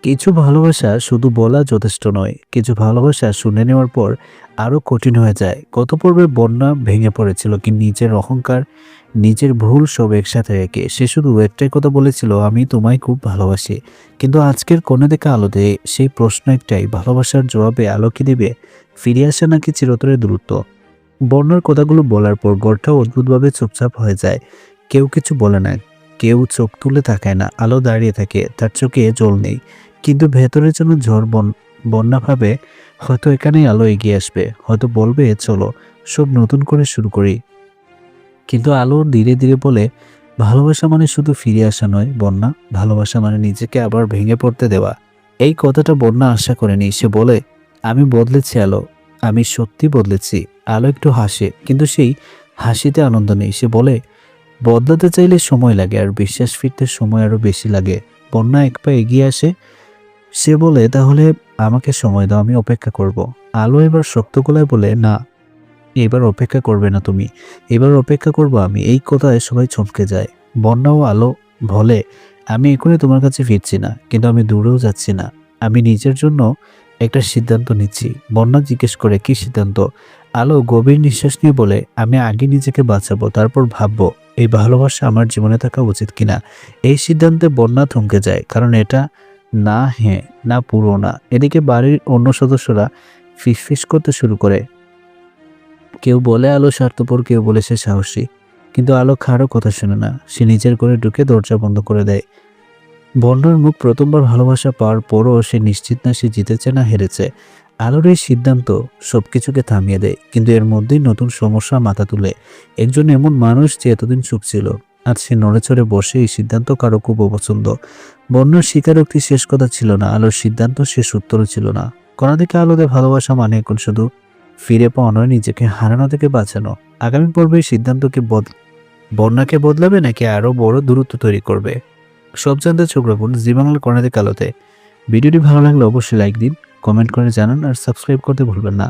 কিছু ভালোবাসা শুধু বলা যথেষ্ট নয়, কিছু ভালোবাসা শুনে নেওয়ার পর আরো কঠিন হয়ে যায়। গত পর্বে বন্যা ভেঙে পড়েছিল কি নিজের অহংকার, নিজের ভুল সব একসাথে রেখে সে শুধু একটাই কথা বলেছিল, আমি তোমায় খুব ভালোবাসি। কিন্তু আজকের কোণে দেখা আলোতে সেই প্রশ্ন একটাই, ভালোবাসার জবাবে আলো কি দিবে? ফিরে আসে নাকি চিরতরে দূরত্ব? বন্যার কথাগুলো বলার পর ঘরটা অদ্ভুতভাবে চুপচাপ হয়ে যায়। কেউ কিছু বলে না, কেউ চোখ তুলে তাকায় না। আলো দাঁড়িয়ে থাকে, তার চোখে জল নেই, কিন্তু ভেতরে যেন ঝড়। বন্যা ভাবে হয়তো এখানেই আলো এগিয়ে আসবে, হয়তো বলবে চলো সব নতুন করে শুরু করি। কিন্তু আলো ধীরে ধীরে বলে, ভালোবাসা মানে শুধু ফিরে আসা নয় বন্যা, ভালোবাসা মানে নিজেকে আবার ভেঙে পড়তে দেওয়া। এই কথাটা বন্যা আশা করেনি। সে বলে, আমি বদলেছি আলো, আমি সত্যি বদলেছি। আলো একটু হাসে, কিন্তু সেই হাসিতে আনন্দ নেই। সে বলে, বদলাতে চাইলে সময় লাগে, আর বিশ্বাস ফিরতে সময় আরো বেশি লাগে। বন্যা এক পা এগিয়ে আসে, সে বলে, তাহলে আমাকে সময় দাও, আমি অপেক্ষা করব। আলো এবার শক্ত গলায় বলে, না, এবার অপেক্ষা করবে না তুমি, এবার অপেক্ষা করব আমি। এই কথায় সবাই চমকে যায়। বন্যা ও আলো বলে, আমি এখনই তোমার কাছে ফিরছি না, কিন্তু আমি দূরেও যাচ্ছি না, আমি নিজের জন্য একটা সিদ্ধান্ত নিচ্ছি। বন্যা জিজ্ঞেস করে, কি সিদ্ধান্ত? আলো গভীর নিঃশ্বাস নিয়ে বলে, আমি আগে নিজেকে বাঁচাবো, তারপর ভাববো এই ভালোবাসা আমার জীবনে থাকা উচিত কিনা। এই সিদ্ধান্তে বন্যা থমকে যায়, কারণ এটা না হ্যাঁ না পুরো না। এদিকে বাড়ির অন্য সদস্যরা ফিসফিস করতে শুরু করে। কেউ বলে আলো স্বার্থপর, কেউ বলে সে সাহসী। কিন্তু আলো কারো কথা শোনে না। সে নিজের ঘরে ঢুকে দরজা বন্ধ করে দেয়। বন্যার মুখ প্রথমবার ভালোবাসা পাওয়ার পরও সে নিশ্চিত না সে জিতেছে না হেরেছে। আলোর এই সিদ্ধান্ত সবকিছুকে থামিয়ে দেয়, কিন্তু এর মধ্যেই নতুন সমস্যা মাথা তুলে। একজন এমন মানুষ যে এতদিন চুপ ছিল, আজ সে নড়েচড়ে বসে। এই সিদ্ধান্ত কারো খুব অপছন্দ। বন্যার স্বীকারোক্তি শেষ কথা ছিল না, আলোর সিদ্ধান্ত শেষ উত্তরও ছিল না। কোন দিকে আলোতে ভালোবাসা মানে এখন শুধু ফিরে পাওয়া নয়, নিজেকে হারানো থেকে বাঁচানো। আগামী পর্বে এই সিদ্ধান্তকে বন্যাকে বদলাবে নাকি আরো বড় দূরত্ব তৈরি করবে? সব জানতে চোখ রাখুন জি বাংলার কর্নার কালোতে। ভিডিওটি ভালো লাগলে অবশ্যই লাইক দিন, কমেন্ট করে জানান, আর সাবস্ক্রাইব করতে ভুলবেন না।